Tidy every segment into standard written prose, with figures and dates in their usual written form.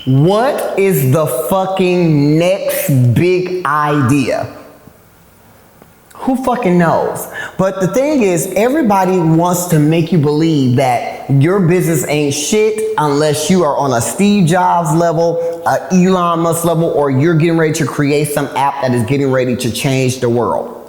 What is the fucking next big idea? Who fucking knows? But the thing is, everybody wants to make you believe that your business ain't shit unless you are on a Steve Jobs level, a Elon Musk level, or you're getting ready to create some app that is getting ready to change the world.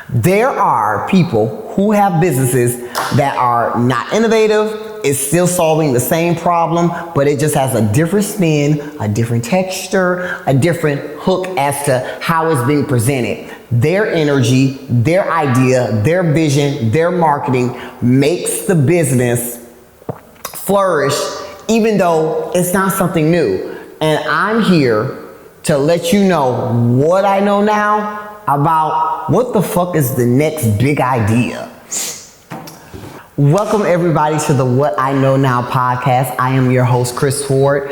There are people who have businesses that are not innovative. It's still solving the same problem, but it just has a different spin, a different texture, a different hook as to how it's being presented. Their energy, their idea, their vision, their marketing makes the business flourish, even though it's not something new. And I'm here to let you know what I know now about what the fuck is the next big idea. Welcome everybody to the What I Know Now podcast. I am your host, Chris Ford.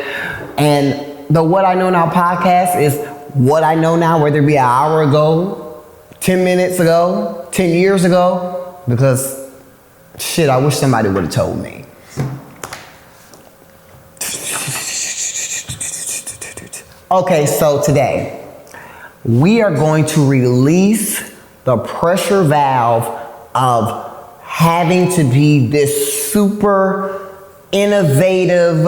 And the What I Know Now podcast is what I know now, whether it be an hour ago, 10 minutes ago, 10 years ago, because shit, I wish somebody would have told me. Okay, so today we are going to release the pressure valve of having to be this super innovative,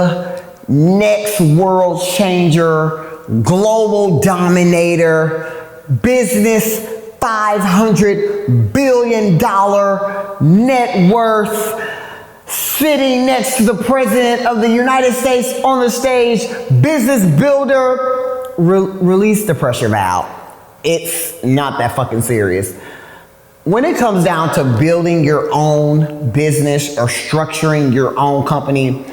next world changer, global dominator, business $500 billion net worth, sitting next to the President of the United States on the stage, business builder. Release the pressure valve. It's not that fucking serious. When it comes down to building your own business or structuring your own company,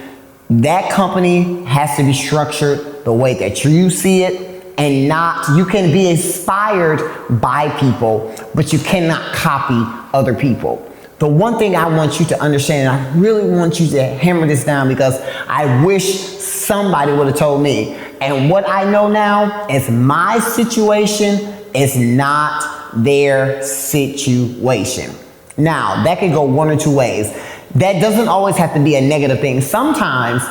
that company has to be structured the way that you see it, and not, you can be inspired by people, but you cannot copy other people. The one thing I want you to understand, and I really want you to hammer this down because I wish somebody would have told me. And what I know now is my situation is not their situation. Now, that could go one or two ways. That doesn't always have to be a negative thing. Sometimes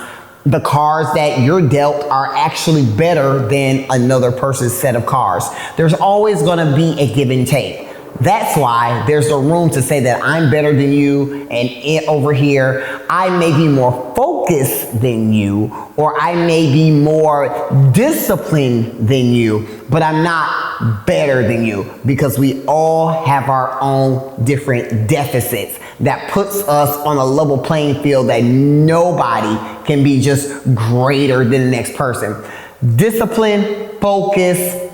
the cards that you're dealt are actually better than another person's set of cards. There's always gonna be a give and take. That's why there's a room to say that I'm better than you, and over here, I may be more focused than you, or I may be more disciplined than you, but I'm not better than you, because we all have our own different deficits that puts us on a level playing field that nobody can be just greater than the next person. Discipline, focus,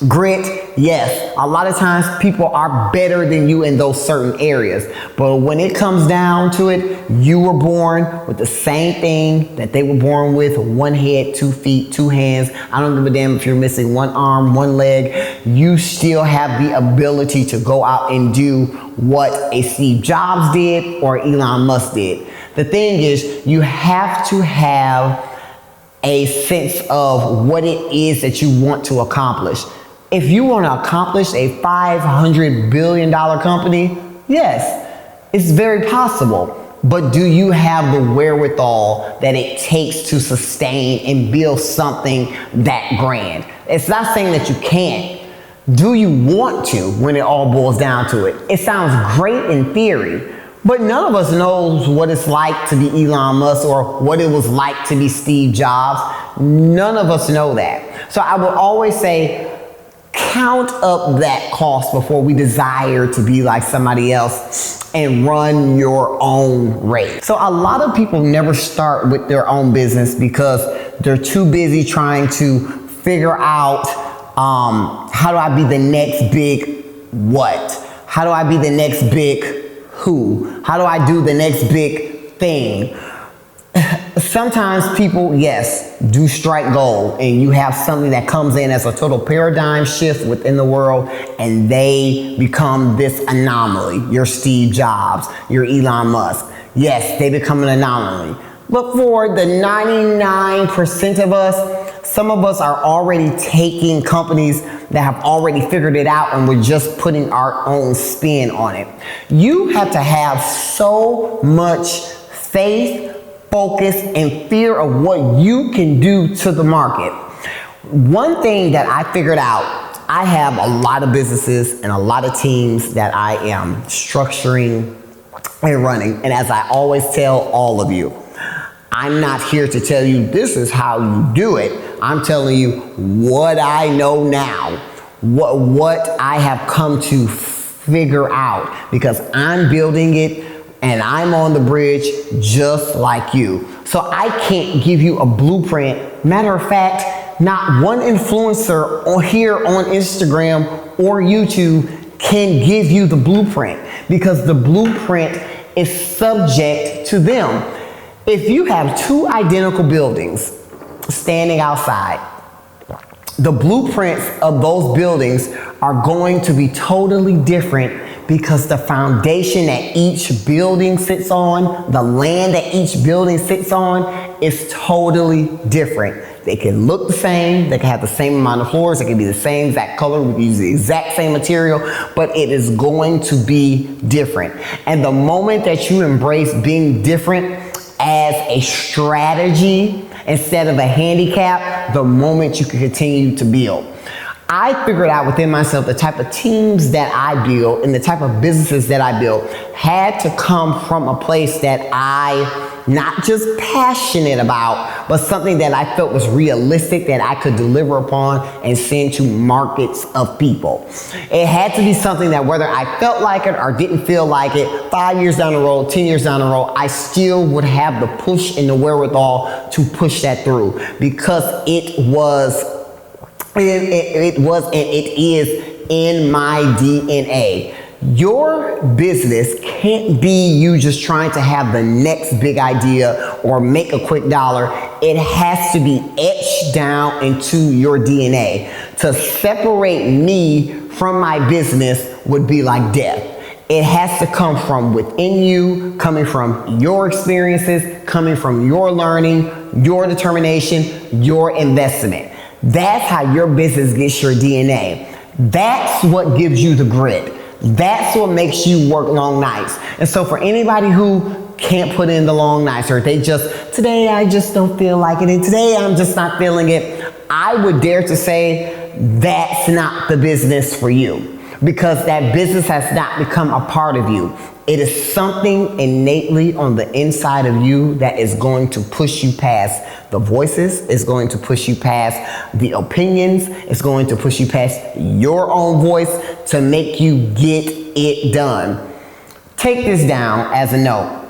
grit, yes, a lot of times people are better than you in those certain areas. But when it comes down to it, you were born with the same thing that they were born with: one head, 2 feet, 2 hands. I don't give a damn if you're missing one arm, one leg. You still have the ability to go out and do what a Steve Jobs did or Elon Musk did. The thing is, you have to have a sense of what it is that you want to accomplish. If you want to accomplish a $500 billion company, yes, it's very possible. But do you have the wherewithal that it takes to sustain and build something that grand? It's not saying that you can't. Do you want to when it all boils down to it? It sounds great in theory, but none of us knows what it's like to be Elon Musk or what it was like to be Steve Jobs. None of us know that. So I would always say, count up that cost before we desire to be like somebody else and run your own race. So a lot of people never start with their own business because they're too busy trying to figure out, how do I be the next big what? How do I be the next big who? How do I do the next big thing? Sometimes people, yes, do strike gold, and you have something that comes in as a total paradigm shift within the world, and they become this anomaly. You're Steve Jobs, you're Elon Musk. Yes, they become an anomaly. But for the 99% of us, some of us are already taking companies that have already figured it out, and we're just putting our own spin on it. You have to have so much faith, focus, and fear of what you can do to the market. One thing that I figured out, I have a lot of businesses and a lot of teams that I am structuring and running. And as I always tell all of you, I'm not here to tell you this is how you do it. I'm telling you what I know now, what I have come to figure out, because I'm building it and I'm on the bridge just like you. So I can't give you a blueprint. Matter of fact, not one influencer here on Instagram or YouTube can give you the blueprint, because the blueprint is subject to them. If you have two identical buildings standing outside, the blueprints of those buildings are going to be totally different, because the foundation that each building sits on, the land that each building sits on, is totally different. They can look the same, they can have the same amount of floors, they can be the same exact color, we can use the exact same material, but it is going to be different. And the moment that you embrace being different as a strategy instead of a handicap, the moment you can continue to build. I figured out within myself the type of teams that I build and the type of businesses that I build had to come from a place that I not just passionate about, but something that I felt was realistic, that I could deliver upon and send to markets of people. It had to be something that whether I felt like it or didn't feel like it, 5 years down the road, 10 years down the road, I still would have the push and the wherewithal to push that through, because it was and it is in my DNA. Your business can't be you just trying to have the next big idea or make a quick dollar. It has to be etched down into your DNA. To separate me from my business would be like death. It has to come from within you, coming from your experiences, coming from your learning, your determination, your investment. That's how your business gets your DNA. That's what gives you the grit. That's what makes you work long nights. And so for anybody who can't put in the long nights, or they just, today I just don't feel like it, and today I'm just not feeling it, I would dare to say that's not the business for you, because that business has not become a part of you. It is something innately on the inside of you that is going to push you past the voices, it's going to push you past the opinions, it's going to push you past your own voice to make you get it done. Take this down as a note.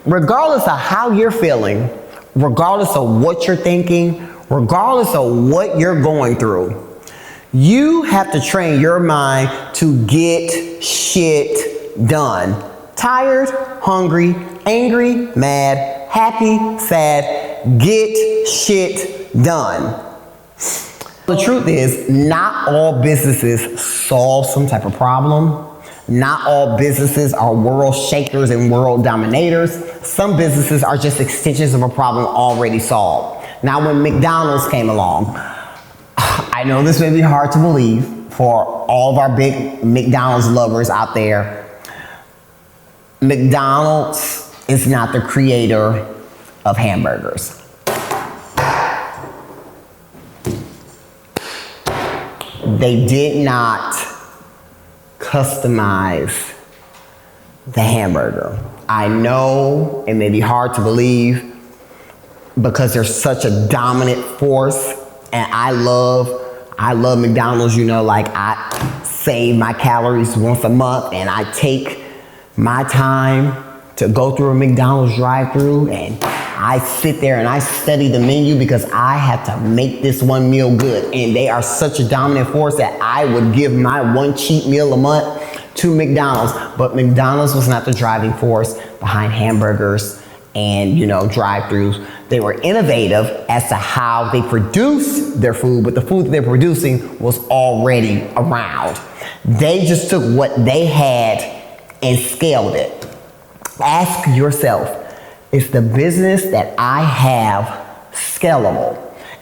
Regardless of how you're feeling, regardless of what you're thinking, regardless of what you're going through, you have to train your mind to get shit done. Tired, hungry, angry, mad, happy, sad, get shit done. The truth is, not all businesses solve some type of problem. Not all businesses are world shakers and world dominators. Some businesses are just extensions of a problem already solved. Now, when McDonald's came along, I know this may be hard to believe for all of our big McDonald's lovers out there. McDonald's is not the creator of hamburgers. They did not customize the hamburger. I know it may be hard to believe because they're such a dominant force, and I love McDonald's. You know, like, I save my calories once a month, and I take my time to go through a McDonald's drive-through, and I sit there and I study the menu because I have to make this one meal good. And they are such a dominant force that I would give my one cheat meal a month to McDonald's. But McDonald's was not the driving force behind hamburgers and, you know, drive-throughs. They were innovative as to how they produce their food, but the food that they're producing was already around. They just took what they had and scaled it. Ask yourself, is the business that I have scalable?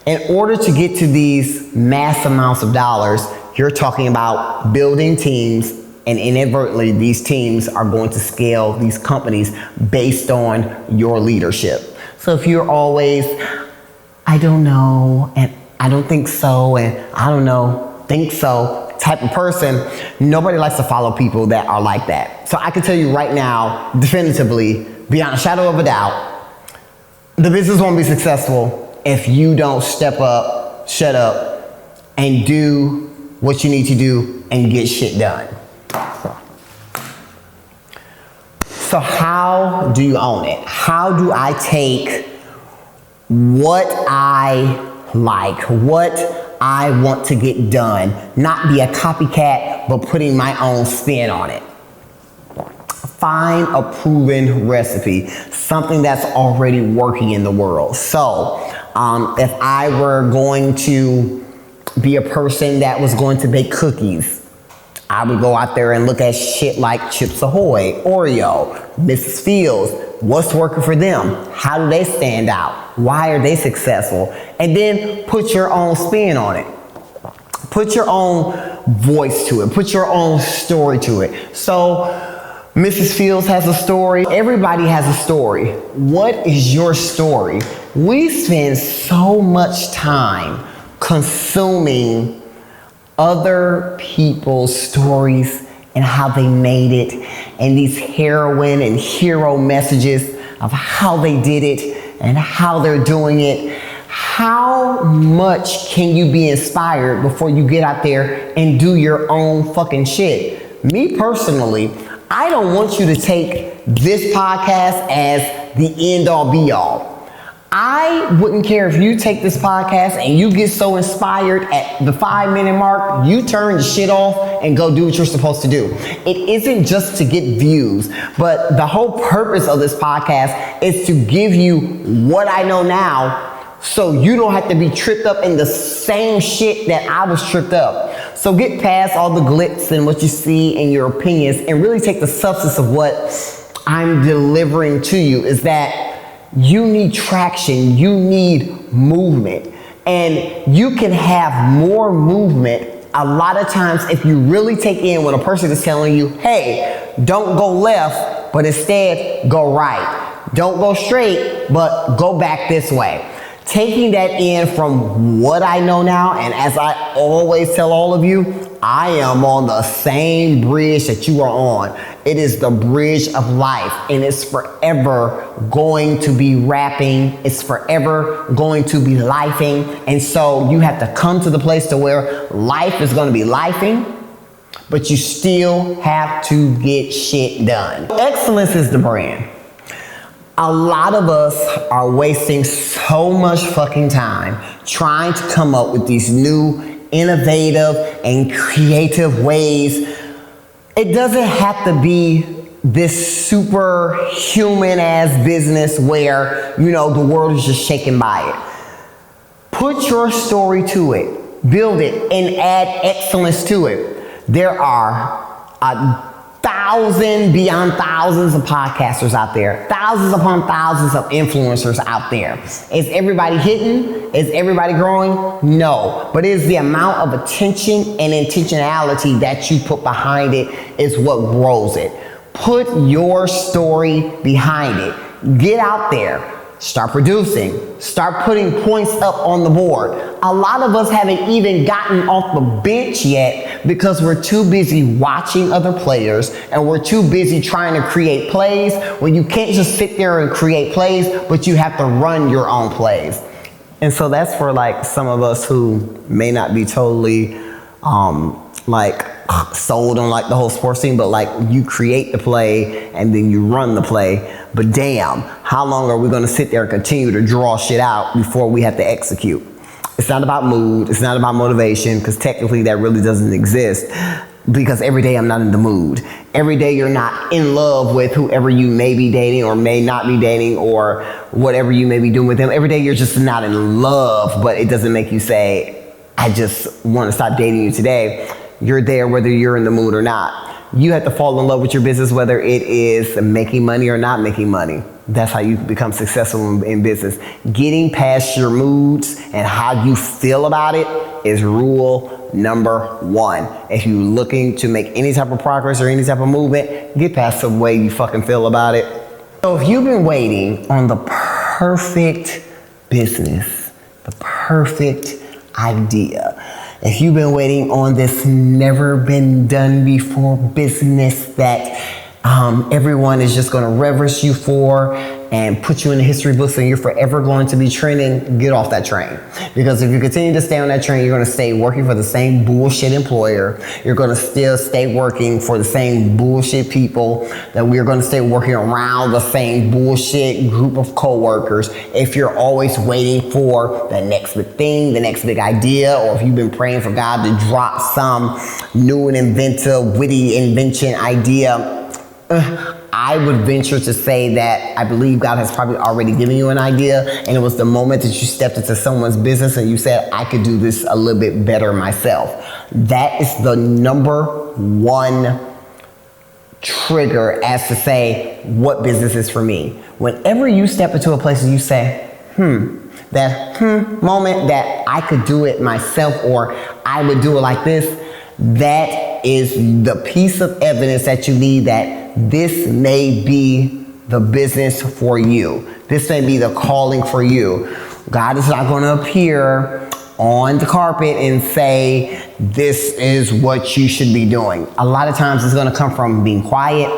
In order to get to these mass amounts of dollars, you're talking about building teams, And inadvertently, these teams are going to scale these companies based on your leadership. So if you're always, I don't know, and I don't think so, and I don't know, think so type of person, nobody likes to follow people that are like that. So I can tell you right now, definitively, beyond a shadow of a doubt, the business won't be successful if you don't step up, shut up, and do what you need to do and get shit done. So how do you own it? How do I take what I like, what I want to get done, not be a copycat, but putting my own spin on it? Find a proven recipe, something that's already working in the world. So if I were going to be a person that was going to bake cookies, I would go out there and look at shit like Chips Ahoy, Oreo, Mrs. Fields. What's working for them? How do they stand out? Why are they successful? And then put your own spin on it. Put your own voice to it. Put your own story to it. So Mrs. Fields has a story. Everybody has a story. What is your story? We spend so much time consuming other people's stories and how they made it, and these heroine and hero messages of how they did it and how they're doing it. How much can you be inspired before you get out there and do your own fucking shit? Me personally, I don't want you to take this podcast as the end all be all. I wouldn't care if you take this podcast and you get so inspired at the 5-minute mark, you turn the shit off and go do what you're supposed to do. It isn't just to get views, but the whole purpose of this podcast is to give you what I know now, so you don't have to be tripped up in the same shit that I was tripped up. So get past all the glitz and what you see and your opinions and really take the substance of what I'm delivering to you, is that you need traction, you need movement, and you can have more movement a lot of times if you really take in when a person is telling you, hey, don't go left, but instead go right. Don't go straight, but go back this way. Taking that in from what I know now, and as I always tell all of you, I am on the same bridge that you are on. It is the bridge of life, and it's forever going to be rapping. It's forever going to be lifing. And so you have to come to the place to where life is going to be lifing, but you still have to get shit done. Excellence is the brand. A lot of us are wasting so much fucking time trying to come up with these new, innovative, and creative ways. It doesn't have to be this superhuman ass business where, you know, the world is just shaken by it. Put your story to it, build it, and add excellence to it. There are beyond thousands of podcasters out there, thousands upon thousands of influencers out there. Is everybody hitting? Is everybody growing? No, but it is the amount of attention and intentionality that you put behind it is what grows it. Put your story behind it. Get out there. Start producing. Start putting points up on the board. A lot of us haven't even gotten off the bench yet because we're too busy watching other players, and we're too busy trying to create plays when you can't just sit there and create plays, but you have to run your own plays. And so that's for like some of us who may not be totally like sold on like the whole sports team, but like you create the play and then you run the play. But damn, how long are we going to sit there and continue to draw shit out before we have to execute? It's not about mood. It's not about motivation, because technically that really doesn't exist, because every day I'm not in the mood. Every day you're not in love with whoever you may be dating or may not be dating or whatever you may be doing with them. Every day you're just not in love, but it doesn't make you say, I just want to stop dating you today. You're there whether you're in the mood or not. You have to fall in love with your business, whether it is making money or not making money. That's how you become successful in business. Getting past your moods and how you feel about it is rule number 1. If you're looking to make any type of progress or any type of movement, get past the way you fucking feel about it. So if you've been waiting on the perfect business, the perfect idea, if you've been waiting on this never been done before business that everyone is just going to reverence you for and put you in the history books and you're forever going to be trending, get off that train. Because if you continue to stay on that train, you're going to stay working for the same bullshit employer. You're going to still stay working for the same bullshit people, that we're going to stay working around the same bullshit group of coworkers. If you're always waiting for the next big thing, the next big idea, or if you've been praying for God to drop some new and inventive, witty invention idea, I would venture to say that I believe God has probably already given you an idea, and it was the moment that you stepped into someone's business and you said, I could do this a little bit better myself. That is the number 1 trigger as to say what business is for me. Whenever you step into a place and you say, that moment that I could do it myself, or I would do it like this, that is the piece of evidence that you need that this may be the business for you. This may be the calling for you. God is not going to appear on the carpet and say, this is what you should be doing. A lot of times it's going to come from being quiet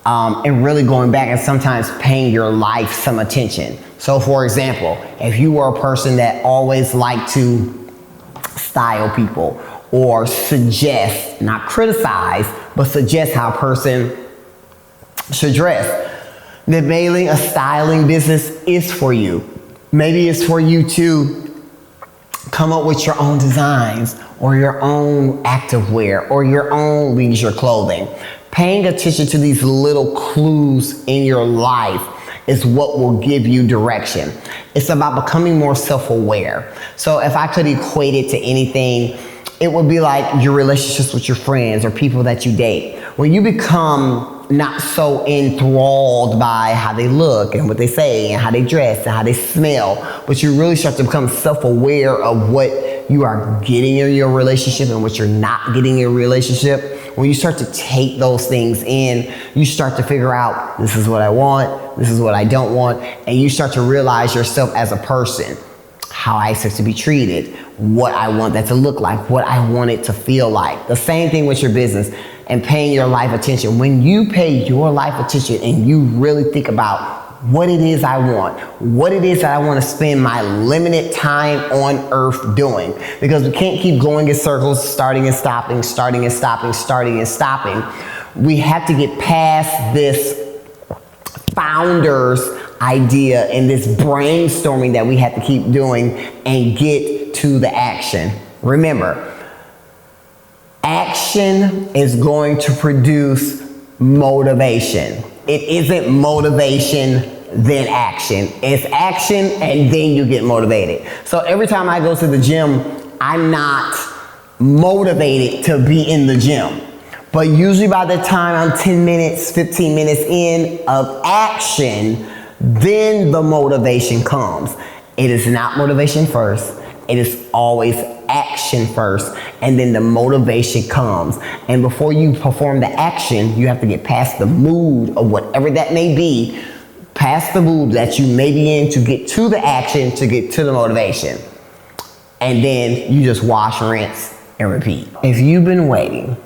and really going back and sometimes paying your life some attention. So for example, if you were a person that always liked to style people or suggest, not criticize, but suggest how a person should dress, then maybe a styling business is for you. Maybe it's for you to come up with your own designs or your own activewear or your own leisure clothing. Paying attention to these little clues in your life is what will give you direction. It's about becoming more self-aware. So if I could equate it to anything, it would be like your relationships with your friends or people that you date. When you become not so enthralled by how they look and what they say and how they dress and how they smell, but you really start to become self-aware of what you are getting in your relationship and what you're not getting in your relationship. When you start to take those things in, you start to figure out, this is what I want, this is what I don't want, and you start to realize yourself as a person, how I expect to be treated, what I want that to look like, what I want it to feel like. The same thing with your business and paying your life attention. When you pay your life attention and you really think about what it is I want, what it is that I want to spend my limited time on earth doing, because we can't keep going in circles, starting and stopping, starting and stopping, starting and stopping. We have to get past this founder's idea and this brainstorming that we have to keep doing and get to the action. Remember, action is going to produce motivation. It isn't motivation then action. It's action and then you get motivated. So every time I go to the gym, I'm not motivated to be in the gym. But usually by the time I'm 10 minutes, 15 minutes in of action, then the motivation comes. It is not motivation first. It is always action first, and then the motivation comes. And before you perform the action, you have to get past the mood of whatever that may be, past the mood that you may be in to get to the action, to get to the motivation. And then you just wash, rinse, and repeat. If you've been waiting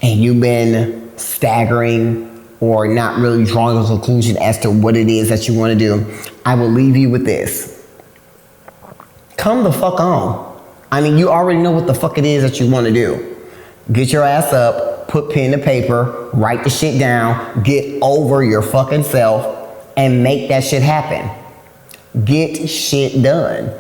and you've been staggering or not really drawing a conclusion as to what it is that you want to do, I will leave you with this. Come the fuck on. I mean, you already know what the fuck it is that you want to do. Get your ass up, put pen to paper, write the shit down, get over your fucking self, and make that shit happen. Get shit done.